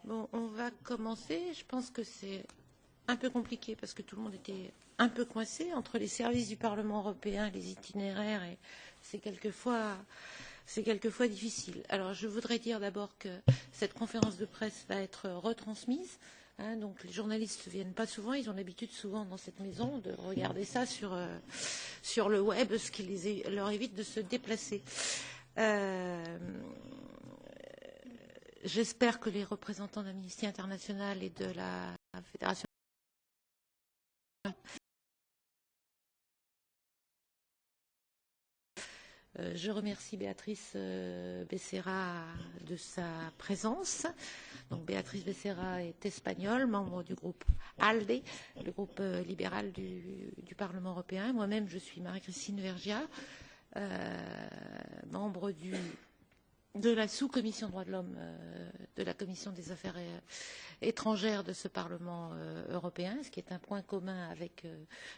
Bon, on va commencer. Je pense que c'est un peu compliqué parce que tout le monde était un peu coincé entre les services du Parlement européen, les itinéraires, et c'est quelquefois difficile. Alors, je voudrais dire d'abord que cette conférence de presse va être retransmise. Donc les journalistes ne viennent pas souvent, ils ont l'habitude souvent dans cette maison de regarder ça sur le web, ce qui leur évite de se déplacer. J'espère que les représentants d'Amnesty International et de la Fédération je remercie Béatrice Becerra de sa présence. Donc, Béatrice Becerra est espagnole, membre du groupe ALDE, le groupe libéral du Parlement européen. Moi-même, je suis Marie-Christine Vergiat, membre de la sous-commission droits de l'homme de la commission des affaires étrangères de ce Parlement européen, ce qui est un point commun avec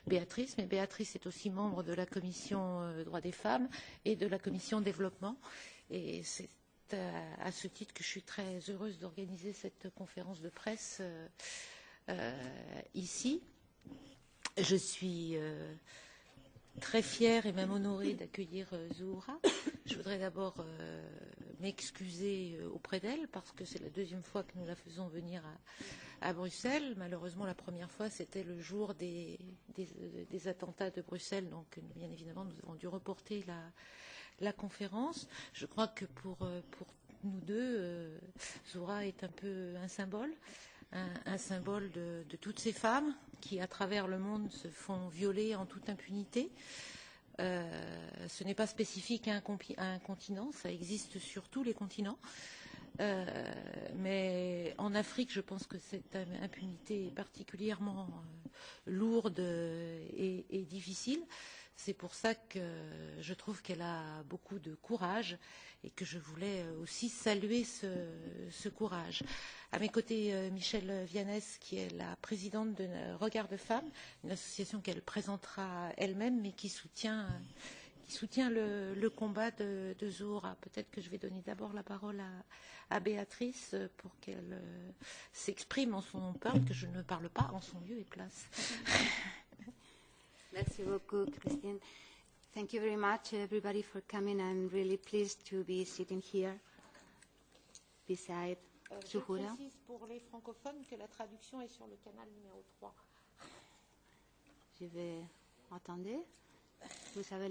Béatrice. Mais Béatrice est aussi membre de la commission droits des femmes et de la commission développement. Et c'est à ce titre que je suis très heureuse d'organiser cette conférence de presse ici. Je suis très fière et même honorée d'accueillir Zuhura. Je voudrais d'abord m'excuser auprès d'elle parce que c'est la deuxième fois que nous la faisons venir à Bruxelles. Malheureusement, la première fois, c'était le jour des attentats de Bruxelles. Donc, bien évidemment, nous avons dû reporter la conférence. Je crois que pour nous deux, Zuhura est un peu un symbole. Un symbole de toutes ces femmes qui, à travers le monde, se font violer en toute impunité. Ce n'est pas spécifique à un continent, ça existe sur tous les continents. Mais en Afrique, je pense que cette impunité est particulièrement lourde et difficile. C'est pour ça que je trouve qu'elle a beaucoup de courage et que je voulais aussi saluer ce courage. À mes côtés, Michèle Vianès, qui est la présidente de Regard de Femmes, une association qu'elle présentera elle-même, mais qui soutient le combat de Zuhura. Peut-être que je vais donner d'abord la parole à Béatrice pour qu'elle s'exprime en son nom propre, que je ne parle pas en son lieu et place. Merci beaucoup, Christine. Thank you very much, everybody, for coming. I'm really pleased to be sitting here beside Zuhura. Je précise pour les francophones que la traduction est sur le canal numéro 3. Je vais attendre. Vous avez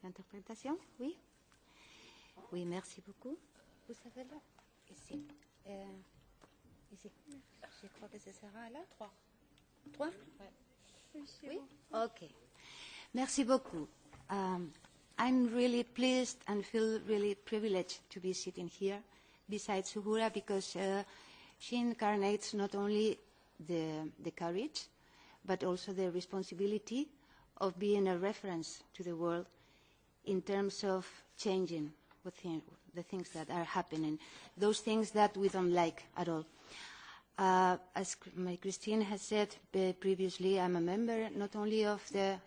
l'interprétation? Oui? Oui, merci beaucoup. Vous savez là? Ici. Ici. Je crois que ce sera là. 3. 3? Ouais. Oui? Ok. Merci beaucoup. I'm really pleased and feel really privileged to be sitting here beside Zuhura because she incarnates not only the courage but also the responsibility of being a reference to the world in terms of changing the things that are happening, those things that we don't like at all. As Christine has said previously, I'm a member not only of the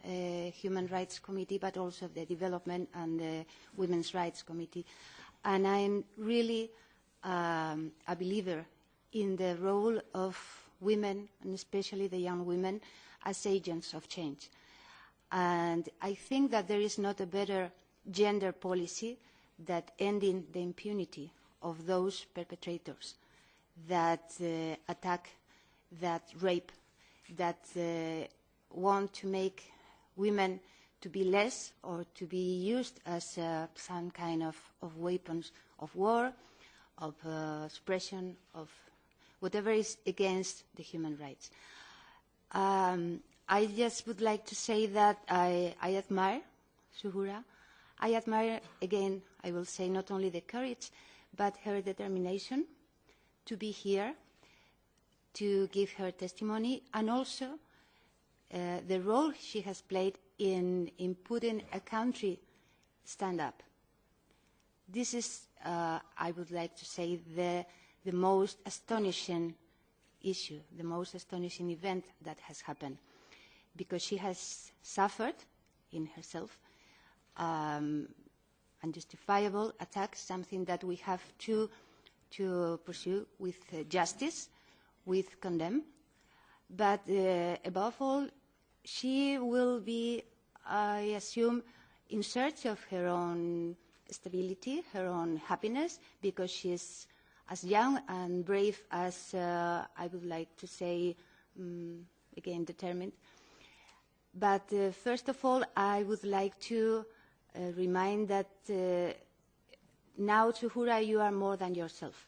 Human Rights Committee but also of the Development and the Women's Rights Committee. And I'm really a believer in the role of women, and especially the young women, as agents of change. And I think that there is not a better gender policy than ending the impunity of those perpetrators that attack, that rape, that want to make women to be less or to be used as some kind of weapons of war, of suppression, of whatever is against the human rights. I just would like to say that I admire Zuhura. I admire, again, I will say not only the courage, but her determination to be here, to give her testimony, and also the role she has played in putting a country stand up. This is, I would like to say, the most astonishing issue, the most astonishing event that has happened, because she has suffered in herself unjustifiable attacks, something that we have to to pursue with justice, with condemn. But above all, she will be, I assume, in search of her own stability, her own happiness, because she is as young and brave as, I would like to say, again, determined. But first of all, I would like to remind that now, Zuhura, you are more than yourself.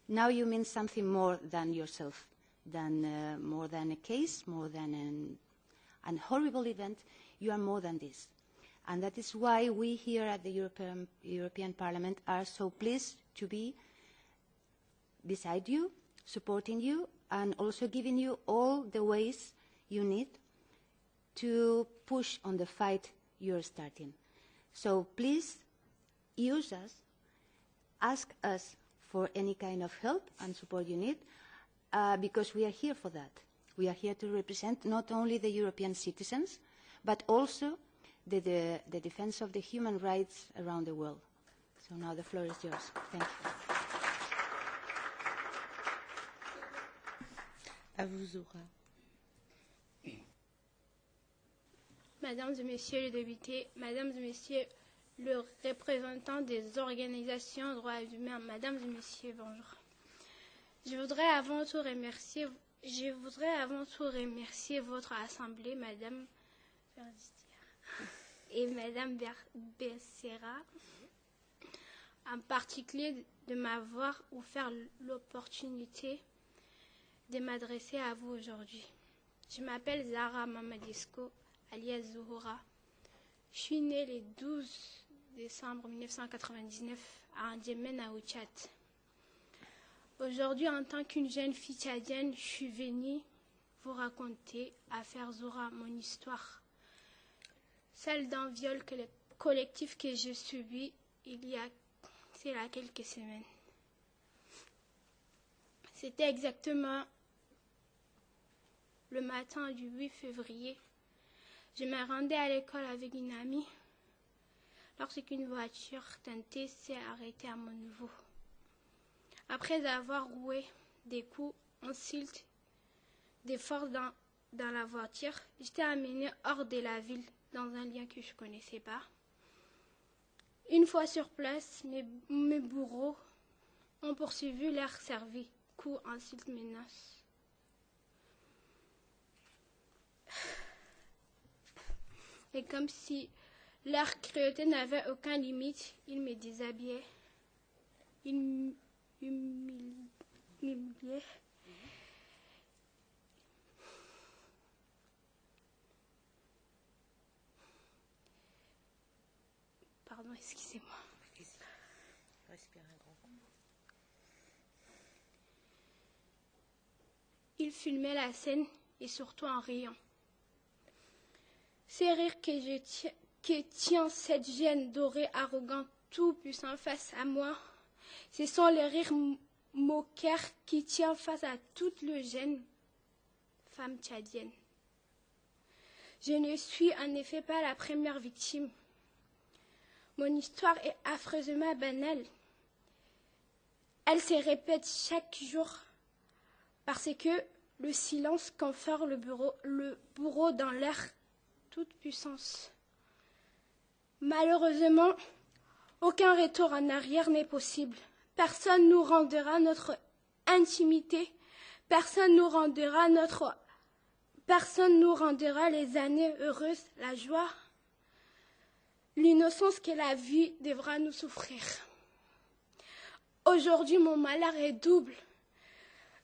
Now you mean something more than yourself, more than a case, more than an horrible event. You are more than this. And that is why we here at the European Parliament are so pleased to be beside you, supporting you, and also giving you all the ways you need to push on the fight you are starting. So please use us, ask us for any kind of help and support you need, because we are here for that. We are here to represent not only the European citizens, but also the defense of the human rights around the world. So now the floor is yours. Thank you. À vous, Zoura. Mesdames et Messieurs les députés, Mesdames et Messieurs le représentant des organisations droits humains, Mesdames et Messieurs, bonjour. Je voudrais avant tout remercier votre Assemblée, Madame et Madame Becerra, en particulier de m'avoir offert l'opportunité de m'adresser à vous aujourd'hui. Je m'appelle Zahra Mamadisco, alias Zuhura. Je suis née le 12 décembre 1999 à N'Djamena au Tchad. Aujourd'hui, en tant qu'une jeune fille tchadienne, je suis venue vous raconter, à faire Zoura, mon histoire. Celle d'un viol collectif que j'ai subi il y a quelques semaines. C'était exactement le matin du 8 février. Je me rendais à l'école avec une amie lorsqu'une voiture teintée s'est arrêtée à mon niveau. Après avoir roué des coups insultes des forces dans la voiture, j'étais amenée hors de la ville dans un lieu que je ne connaissais pas. Une fois sur place, mes bourreaux ont poursuivi leur servi, coups, insultes, menaces. Et comme si leur cruauté n'avait aucune limite, ils me déshabillaient. Ils m'humiliaient. Pardon, excusez-moi. Respire un grand coup. Ils filmaient la scène et surtout en riant. Ces rires que tient cette jeune dorée arrogante tout puissant face à moi, ce sont les rires moqueurs qui tiennent face à toute le jeune femme tchadienne. Je ne suis en effet pas la première victime. Mon histoire est affreusement banale. Elle se répète chaque jour parce que le silence confère le bourreau dans leur toute puissance. Malheureusement, aucun retour en arrière n'est possible. Personne nous rendra notre intimité. Personne nous rendra les années heureuses, la joie, l'innocence que la vie devra nous souffrir. Aujourd'hui, mon malheur est double.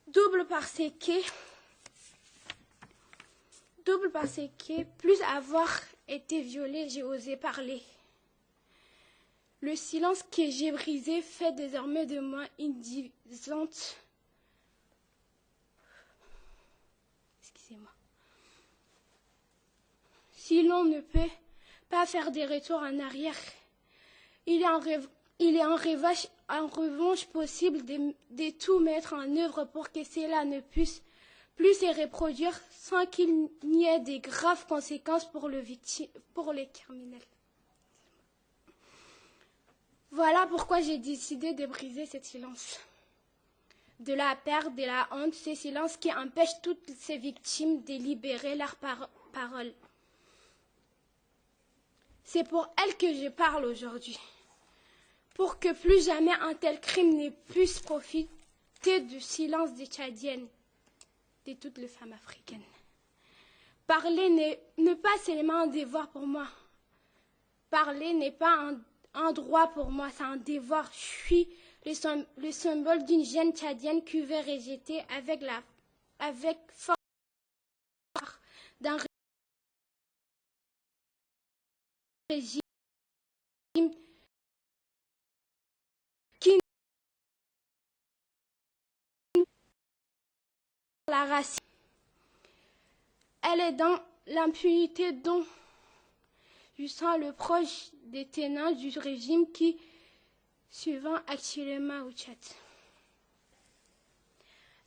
Double parce que plus avoir été violée, j'ai osé parler. Le silence que j'ai brisé fait désormais de moi une disante. Excusez-moi. Si l'on ne peut pas faire des retours en arrière, il est en revanche possible de tout mettre en œuvre pour que cela ne puisse plus se reproduire sans qu'il n'y ait de graves conséquences pour les criminels. Voilà pourquoi j'ai décidé de briser ce silence. De la perte, de la honte, ce silence qui empêche toutes ces victimes de libérer leurs paroles. C'est pour elles que je parle aujourd'hui. Pour que plus jamais un tel crime ne puisse profiter du silence des Tchadiennes, de toutes les femmes africaines. Parler n'est pas seulement un devoir pour moi. Parler n'est pas un droit pour moi, c'est un devoir. Je suis le symbole d'une jeune Tchadienne qui veut rejeter avec force d'un régime qui la racisme. Elle est dans l'impunité dont je sens le proche des tenants du régime qui suivant actuellement au Tchad.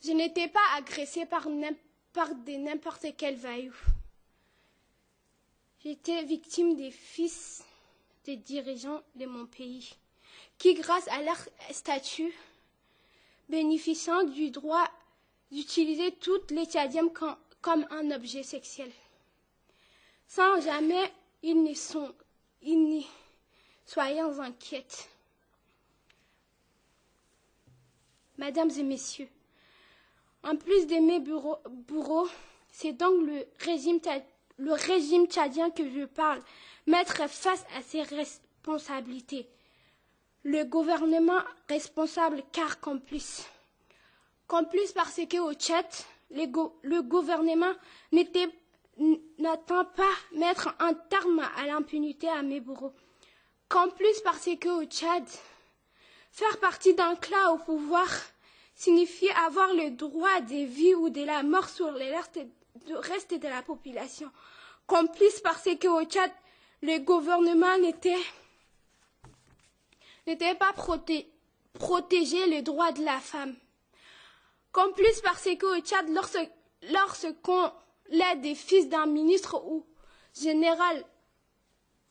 Je n'étais pas agressée par n'importe quel vaillou. J'étais victime des fils des dirigeants de mon pays, qui, grâce à leur statut, bénéficient du droit d'utiliser toutes les Tchadiennes comme un objet sexuel. Sans jamais ils ne soyons inquiètes. Mesdames et messieurs, en plus de mes bourreaux, c'est donc le régime tchadien que je parle, mettre face à ses responsabilités. Le gouvernement responsable car complice. Complice parce qu'au Tchad, le gouvernement n'attend pas mettre un terme à l'impunité à mes bourreaux. Complice parce qu'au Tchad, faire partie d'un clan au pouvoir signifie avoir le droit de vie ou de la mort sur le reste de la population. Complice parce qu'au Tchad, le gouvernement n'était pas protéger les droits de la femme. Complice parce qu'au Tchad, lorsqu'on l'aide des fils d'un ministre ou général,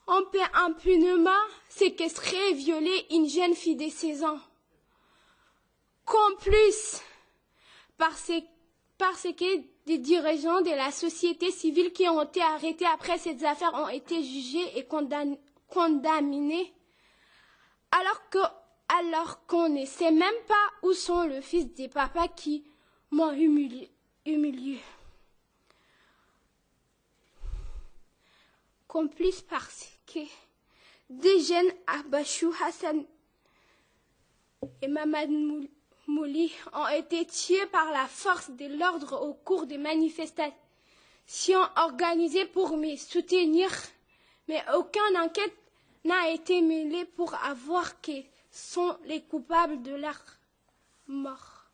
on peut impunément séquestrer et violer une jeune fille de 16 ans. Complice parce que des dirigeants de la société civile qui ont été arrêtés après ces affaires ont été jugés et condamnés, alors qu'on ne sait même pas où sont le fils des papas qui m'ont humilié. Complice parce que des jeunes Abachou Hassan et Mamad Mouli ont été tués par la force de l'ordre au cours des manifestations organisées pour me soutenir, mais aucune enquête n'a été menée pour avoir qui sont les coupables de leur mort.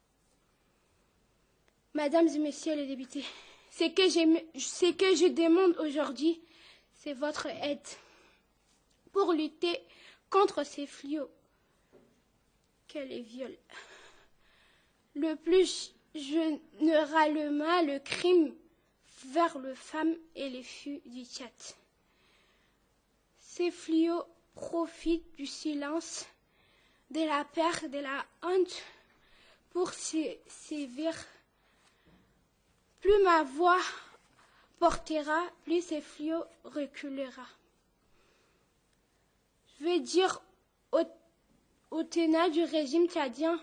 Mesdames et messieurs les députés, ce que je demande aujourd'hui, c'est votre aide pour lutter contre ces fléaux que les viols. Le plus généralement le crime vers les femmes et les filles du Tchad. Ces fléaux profitent du silence, de la peur, de la honte pour sévir. Plus ma voix portera, plus ces fléaux reculera. Je veux dire aux tenants du régime tchadien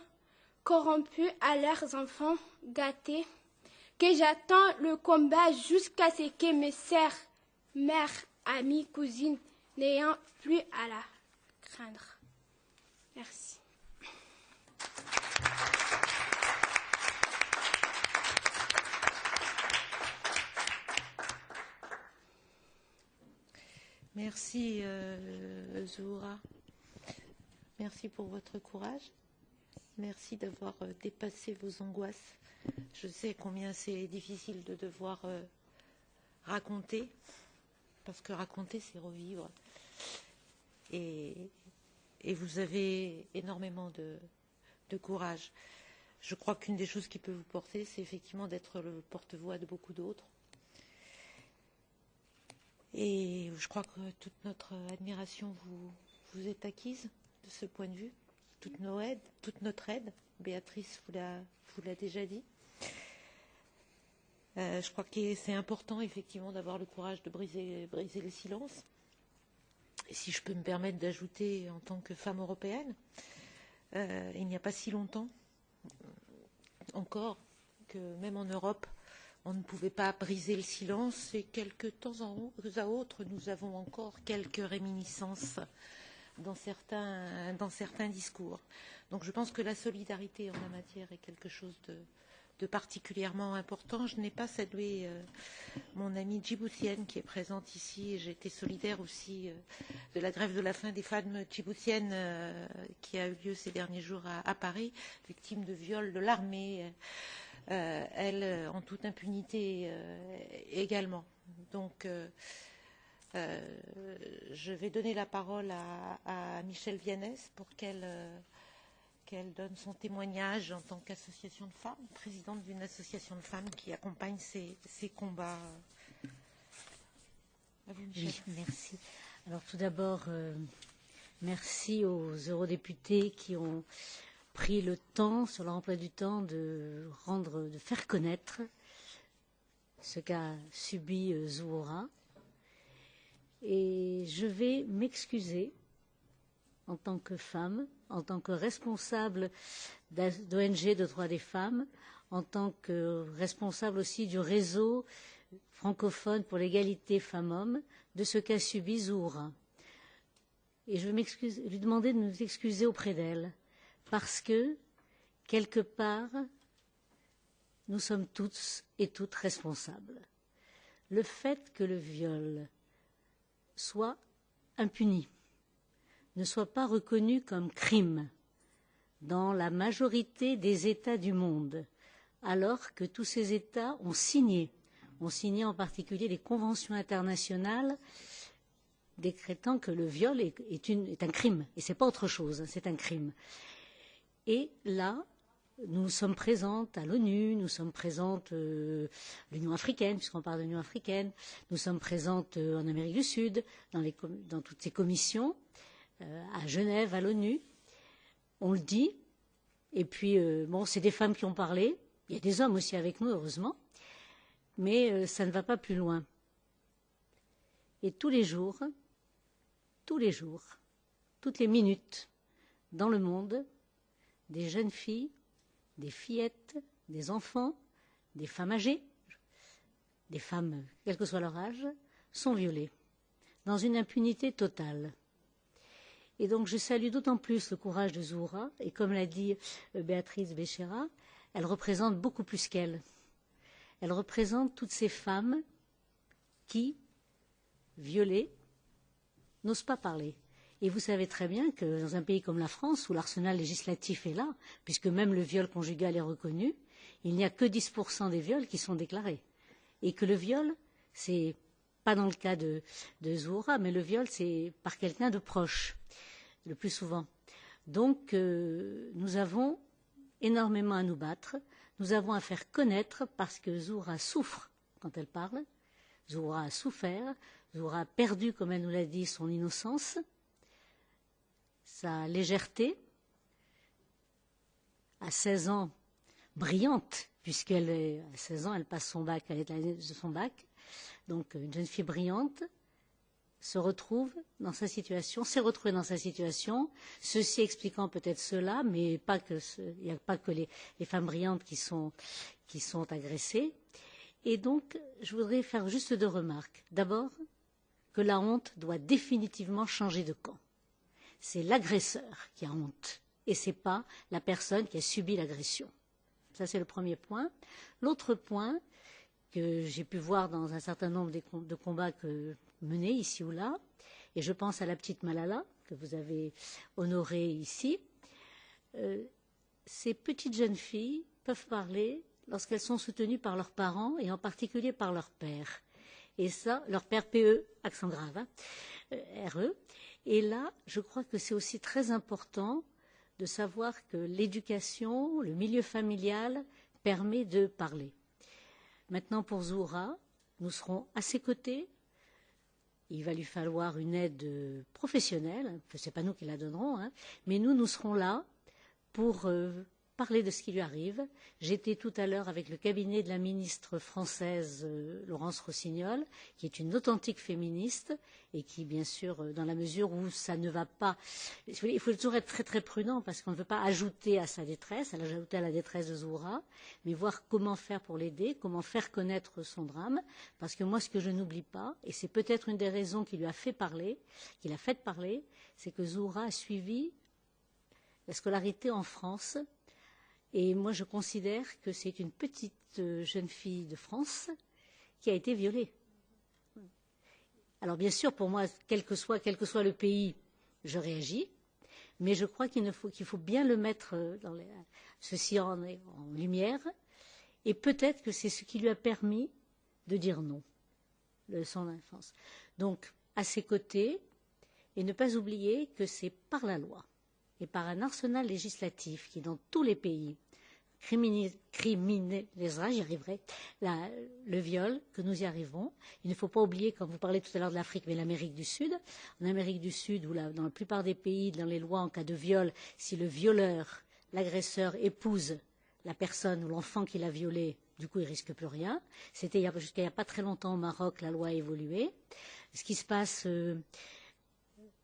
corrompus à leurs enfants gâtés que j'attends le combat jusqu'à ce que mes sœurs, mères, amies, cousines n'ayant plus à la craindre. Merci. Merci Zoura. Merci pour votre courage. Merci d'avoir dépassé vos angoisses. Je sais combien c'est difficile de devoir raconter, parce que raconter, c'est revivre. Et vous avez énormément de courage. Je crois qu'une des choses qui peut vous porter, c'est effectivement d'être le porte-voix de beaucoup d'autres. Et je crois que toute notre admiration vous est acquise de ce point de vue, toute notre aide. Béatrice vous l'a déjà dit. Je crois que c'est important effectivement d'avoir le courage de briser le silence. Et si je peux me permettre d'ajouter en tant que femme européenne, il n'y a pas si longtemps encore que même en Europe, on ne pouvait pas briser le silence et quelque temps à autre, nous avons encore quelques réminiscences dans certains discours. Donc je pense que la solidarité en la matière est quelque chose de particulièrement important. Je n'ai pas salué mon amie djiboutienne qui est présente ici et j'ai été solidaire aussi de la grève de la faim des femmes djiboutiennes qui a eu lieu ces derniers jours à Paris, victimes de viols de l'armée, elles en toute impunité également. Donc je vais donner la parole à Michèle Vianès pour qu'elle donne son témoignage en tant qu'association de femmes, présidente d'une association de femmes qui accompagne ces combats. À vous, Michèle. Oui, merci. Alors tout d'abord, merci aux eurodéputés qui ont pris le temps, sur leur emploi du temps, de faire connaître ce qu'a subi Zuhura. Et je vais m'excuser en tant que femme, en tant que responsable d'ONG de droits des femmes, en tant que responsable aussi du réseau francophone pour l'égalité femmes-hommes, de ce qu'a subi Zuhura. Et je vais lui demander de nous excuser auprès d'elle, parce que, quelque part, nous sommes tous et toutes responsables. Le fait que le viol soit impuni, ne soit pas reconnu comme crime dans la majorité des États du monde, alors que tous ces États ont signé en particulier les conventions internationales décrétant que le viol est un crime, et ce n'est pas autre chose, c'est un crime. Et là, nous sommes présentes à l'ONU, nous sommes présentes à l'Union africaine, puisqu'on parle de l'Union africaine, nous sommes présentes en Amérique du Sud, dans toutes ces commissions, à Genève, à l'ONU. On le dit, et puis, c'est des femmes qui ont parlé, il y a des hommes aussi avec nous, heureusement, mais ça ne va pas plus loin. Et tous les jours, toutes les minutes, dans le monde, des jeunes filles, des fillettes, des enfants, des femmes âgées, des femmes, quel que soit leur âge, sont violées, dans une impunité totale. Et donc je salue d'autant plus le courage de Zuhura, et comme l'a dit Béatrice Becerra, elle représente beaucoup plus qu'elle. Elle représente toutes ces femmes qui, violées, n'osent pas parler. Et vous savez très bien que dans un pays comme la France, où l'arsenal législatif est là, puisque même le viol conjugal est reconnu, il n'y a que 10% des viols qui sont déclarés. Et que le viol, c'est pas dans le cas de Zuhura, mais le viol, c'est par quelqu'un de proche, le plus souvent. Donc, nous avons énormément à nous battre, nous avons à faire connaître, parce que Zuhura souffre quand elle parle, Zuhura a souffert, Zuhura a perdu, comme elle nous l'a dit, son innocence, sa légèreté, à 16 ans, brillante, puisqu'elle est à 16 ans, elle passe son bac, elle est à l'année de son bac, donc une jeune fille brillante, s'est retrouvée dans sa situation, ceci expliquant peut-être cela, mais il n'y a pas que les femmes brillantes qui sont agressées. Et donc, je voudrais faire juste 2 remarques. D'abord, que la honte doit définitivement changer de camp. C'est l'agresseur qui a honte, et ce n'est pas la personne qui a subi l'agression. Ça, c'est le premier point. L'autre point que j'ai pu voir dans un certain nombre de combats menés ici ou là, et je pense à la petite Malala, que vous avez honorée ici, ces petites jeunes filles peuvent parler lorsqu'elles sont soutenues par leurs parents, et en particulier par leur père. Et ça, leur père PE, accent grave, RE. Et là, je crois que c'est aussi très important de savoir que l'éducation, le milieu familial permet de parler. Maintenant, pour Zuhura, nous serons à ses côtés il va lui falloir une aide professionnelle. Ce n'est pas nous qui la donnerons, hein, mais nous serons là pour parler de ce qui lui arrive. J'étais tout à l'heure avec le cabinet de la ministre française Laurence Rossignol, qui est une authentique féministe et qui, bien sûr, dans la mesure où ça ne va pas... Il faut toujours être très très prudent parce qu'on ne veut pas ajouter à sa détresse, elle a ajouté à la détresse de Zoura, mais voir comment faire pour l'aider, comment faire connaître son drame. Parce que moi, ce que je n'oublie pas, et c'est peut-être une des raisons qui lui a fait parler, qui l'a fait parler, c'est que Zoura a suivi la scolarité en France. Et moi, je considère que c'est une petite jeune fille de France qui a été violée. Alors, bien sûr, pour moi, quel que soit le pays, je réagis. Mais je crois qu'il faut bien le mettre ceci en lumière. Et peut-être que c'est ce qui lui a permis de dire non de son enfance. Donc, à ses côtés, et ne pas oublier que c'est par la loi et par un arsenal législatif qui, dans tous les pays, criminalisera, j'y arriverai, le viol, que nous y arrivons. Il ne faut pas oublier, quand vous parlez tout à l'heure de l'Afrique, mais l'Amérique du Sud. En Amérique du Sud, où dans la plupart des pays, dans les lois en cas de viol, si le violeur, l'agresseur, épouse la personne ou l'enfant qui l'a violé, du coup, il ne risque plus rien. C'était jusqu'à il n'y a pas très longtemps au Maroc, la loi a évolué. Ce qui se passe...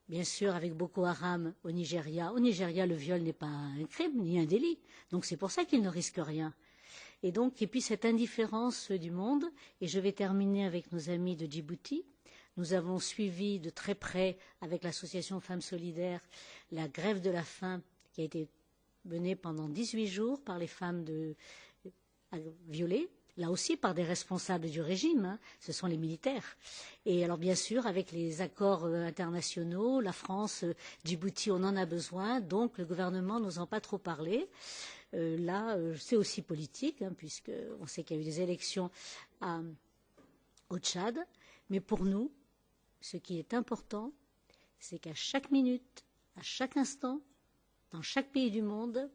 bien sûr, avec Boko Haram au Nigeria. Au Nigeria, le viol n'est pas un crime ni un délit. Donc c'est pour ça qu'il ne risque rien. Et puis cette indifférence du monde, et je vais terminer avec nos amis de Djibouti. Nous avons suivi de très près, avec l'association Femmes Solidaires, la grève de la faim qui a été menée pendant 18 jours par les femmes violées. Là aussi par des responsables du régime, hein, ce sont les militaires. Et alors bien sûr, avec les accords internationaux, la France, Djibouti, on en a besoin, donc le gouvernement n'osant pas trop parler. C'est aussi politique, hein, puisqu'on sait qu'il y a eu des élections au Tchad. Mais pour nous, ce qui est important, c'est qu'à chaque minute, à chaque instant, dans chaque pays du monde,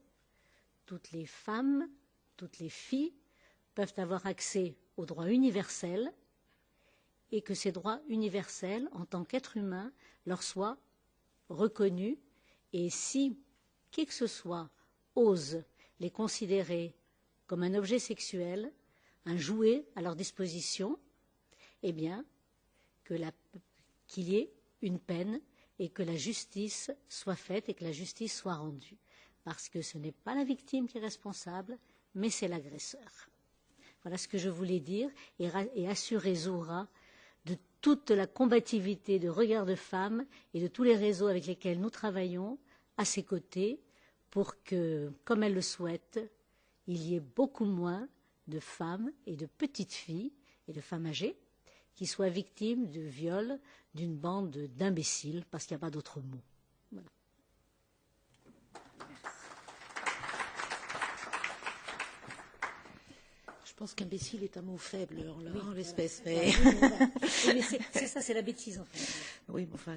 toutes les femmes, toutes les filles, peuvent avoir accès aux droits universels et que ces droits universels, en tant qu'êtres humains, leur soient reconnus. Et si qui que ce soit ose les considérer comme un objet sexuel, un jouet à leur disposition, eh bien, qu'il y ait une peine et que la justice soit faite et que la justice soit rendue. Parce que ce n'est pas la victime qui est responsable, mais c'est l'agresseur. Voilà ce que je voulais dire et assurer Zoura de toute la combativité de Regard de Femmes et de tous les réseaux avec lesquels nous travaillons à ses côtés pour que, comme elle le souhaite, il y ait beaucoup moins de femmes et de petites filles et de femmes âgées qui soient victimes de viols d'une bande d'imbéciles, parce qu'il n'y a pas d'autre mot. Voilà. Je pense qu'imbécile est un mot faible en l'espèce. Mais... c'est ça, c'est la bêtise en fait. Oui, mais enfin,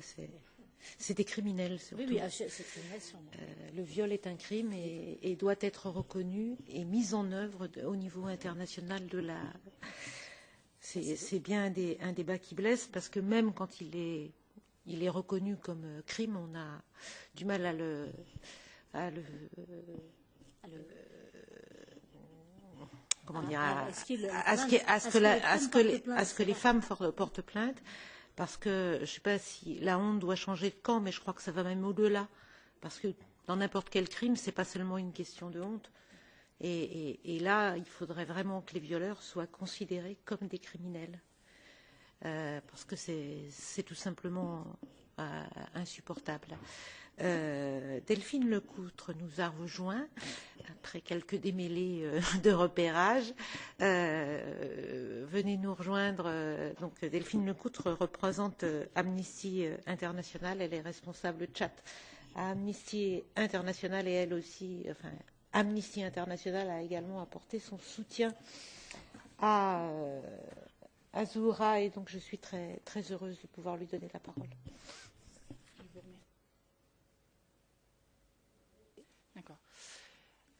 c'est des criminels surtout. Oui, c'est criminel sûrement. Le viol est un crime et doit être reconnu et mis en œuvre au niveau international de la... C'est bien un débat qui blesse parce que même quand il est reconnu comme crime, on a du mal à le comment dire, à ce que les femmes portent plainte, parce que je ne sais pas si la honte doit changer de camp, mais je crois que ça va même au-delà, parce que dans n'importe quel crime, ce n'est pas seulement une question de honte. Et là, il faudrait vraiment que les violeurs soient considérés comme des criminels, parce que c'est tout simplement insupportable. Delphine Lecoutre nous a rejoints après quelques démêlés de repérage. Venez nous rejoindre. Donc Delphine Lecoutre représente Amnesty International. Elle est responsable Tchad à Amnesty International et elle aussi. Enfin, Amnesty International a également apporté son soutien à Zoura et donc je suis très très heureuse de pouvoir lui donner la parole. D'accord.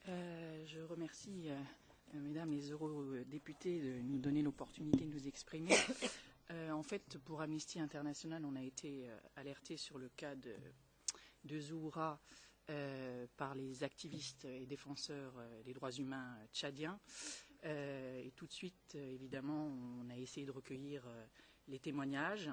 Je remercie, mesdames les eurodéputés, de nous donner l'opportunité de nous exprimer. En fait, pour Amnesty International, on a été alerté sur le cas de Zoura par les activistes et défenseurs des droits humains tchadiens. Et tout de suite, évidemment, on a essayé de recueillir les témoignages.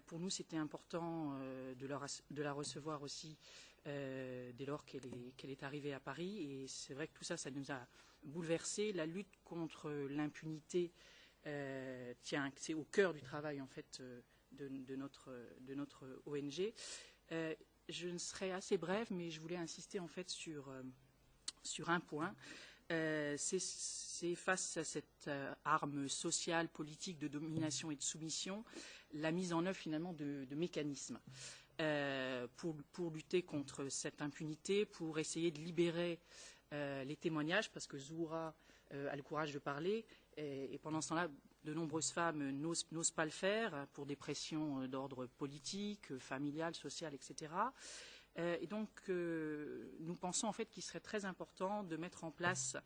Pour nous, c'était important de la recevoir aussi dès lors qu'elle est arrivée à Paris. Et c'est vrai que tout ça, ça nous a bouleversé. La lutte contre l'impunité, c'est au cœur du travail en fait de notre ONG. Je serai assez brève, mais je voulais insister en fait sur un point. C'est face à cette arme sociale, politique de domination et de soumission, la mise en œuvre finalement de mécanismes pour lutter contre cette impunité, pour essayer de libérer les témoignages, parce que Zoura a le courage de parler, et pendant ce temps-là, de nombreuses femmes n'osent pas le faire pour des pressions d'ordre politique, familial, social, etc. Et donc, nous pensons en fait qu'il serait très important de mettre en place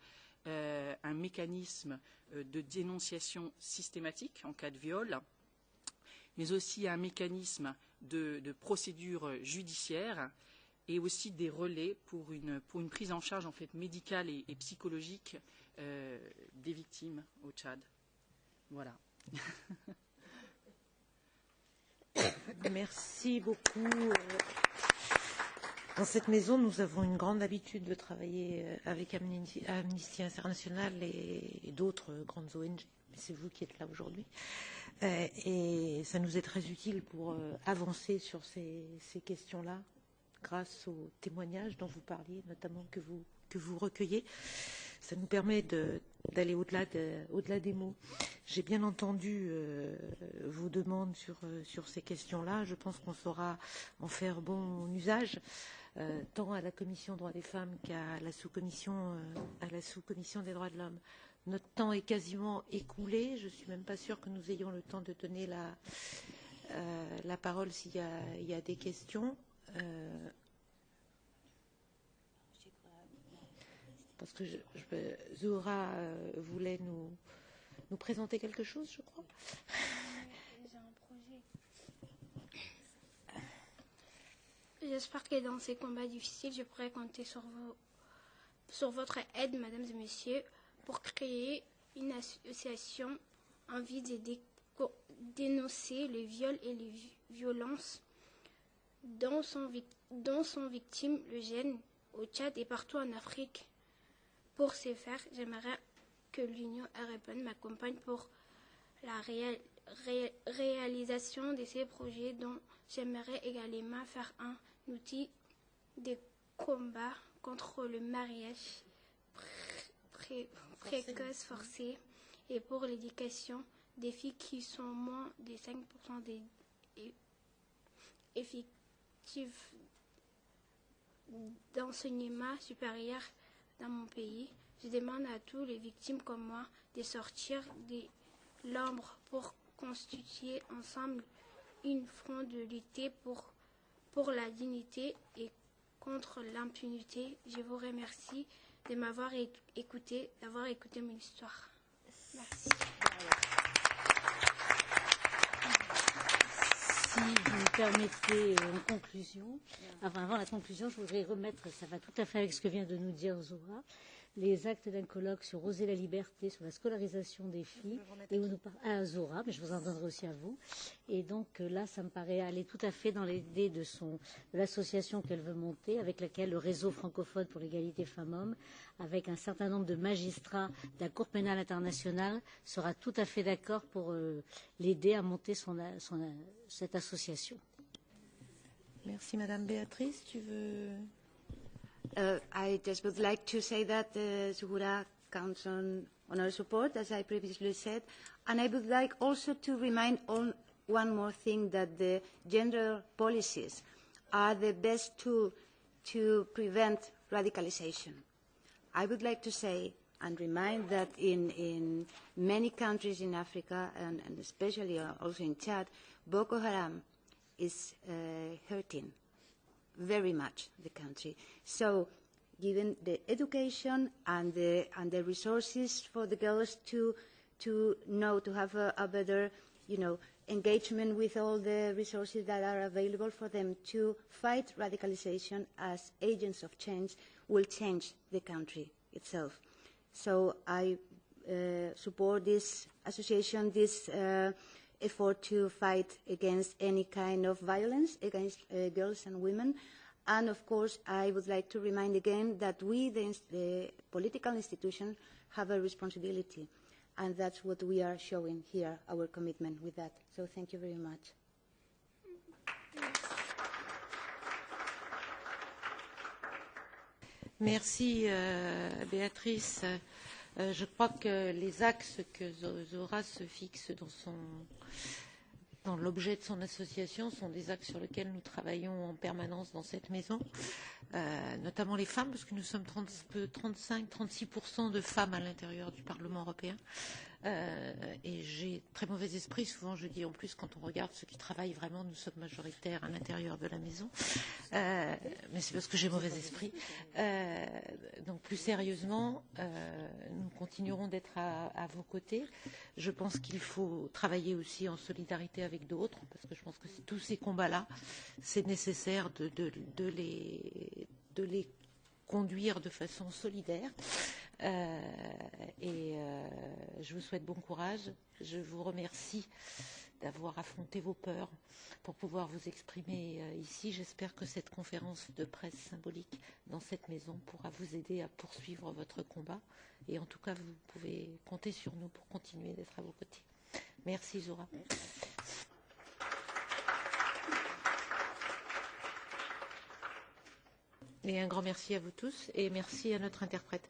un mécanisme de dénonciation systématique en cas de viol, mais aussi un mécanisme de procédure judiciaire et aussi des relais pour une prise en charge en fait médicale et psychologique des victimes au Tchad. Voilà. Merci beaucoup. Dans cette maison, nous avons une grande habitude de travailler avec Amnesty International et d'autres grandes ONG. C'est vous qui êtes là aujourd'hui. Et ça nous est très utile pour avancer sur ces questions-là, grâce aux témoignages dont vous parliez, notamment que vous recueillez. Ça nous permet d'aller au-delà des mots. J'ai bien entendu vos demandes sur ces questions-là. Je pense qu'on saura en faire bon usage, tant à la Commission droits des femmes qu'à la sous-commission des droits de l'homme. Notre temps est quasiment écoulé. Je ne suis même pas sûre que nous ayons le temps de donner la parole s'il y a des questions. Parce que Zoura voulait nous présenter quelque chose, je crois. J'ai un projet. J'espère que dans ces combats difficiles, je pourrai compter sur votre aide, mesdames et messieurs, pour créer une association en vue de dénoncer les viols et les violences dont sont victimes le jeune au Tchad et partout en Afrique. Pour ce faire, j'aimerais que l'Union européenne m'accompagne pour la réalisation de ces projets dont j'aimerais également faire un outil de combat contre le mariage précoce forcé et pour l'éducation des filles qui sont moins de 5% des effectifs d'enseignement supérieur dans mon pays. Je demande à tous les victimes comme moi de sortir de l'ombre pour constituer ensemble une front de lutter pour la dignité et contre l'impunité. Je vous remercie de m'avoir écouté, d'avoir écouté mon histoire. Merci. Si vous me permettez en conclusion, avant la conclusion, je voudrais remettre, ça va tout à fait avec ce que vient de nous dire Zoura, les actes d'un colloque sur Oser la liberté, sur la scolarisation des filles, et où nous à Zoura, mais je vous en donnerai aussi à vous. Et donc là, ça me paraît aller tout à fait dans l'idée de l'association qu'elle veut monter, avec laquelle le réseau francophone pour l'égalité femmes-hommes, avec un certain nombre de magistrats de la Cour pénale internationale, sera tout à fait d'accord pour l'aider à monter cette association. Merci Madame Béatrice. Tu veux... I just would like to say that Zuhura counts on our support, as I previously said, and I would like also to remind one more thing, that the gender policies are the best tool to prevent radicalization. I would like to say and remind that in many countries in Africa, and especially also in Chad, Boko Haram is hurting very much the country. So given the education and the resources for the girls to know, to have a better engagement with all the resources that are available for them to fight radicalization as agents of change will change the country itself. So I support this association, this effort to fight against any kind of violence against girls and women. And of course, I would like to remind again that we, the political institutions, have a responsibility. And that's what we are showing here, our commitment with that. So thank you very much. Merci, Béatrice. Je crois que les axes que Zora se fixe dans l'objet de son association sont des axes sur lesquels nous travaillons en permanence dans cette maison, notamment les femmes, parce que nous sommes 35-36% de femmes à l'intérieur du Parlement européen. Et j'ai très mauvais esprit, souvent je dis en plus quand on regarde ceux qui travaillent vraiment, nous sommes majoritaires à l'intérieur de la maison, mais c'est parce que j'ai mauvais esprit. Donc plus sérieusement, nous continuerons d'être à vos côtés. Je pense qu'il faut travailler aussi en solidarité avec d'autres, parce que je pense que tous ces combats-là, c'est nécessaire de les conduire de façon solidaire. Je vous souhaite bon courage. Je vous remercie d'avoir affronté vos peurs pour pouvoir vous exprimer ici. J'espère que cette conférence de presse symbolique dans cette maison pourra vous aider à poursuivre votre combat. Et en tout cas, vous pouvez compter sur nous pour continuer d'être à vos côtés. Merci, Zora. Et un grand merci à vous tous et merci à notre interprète.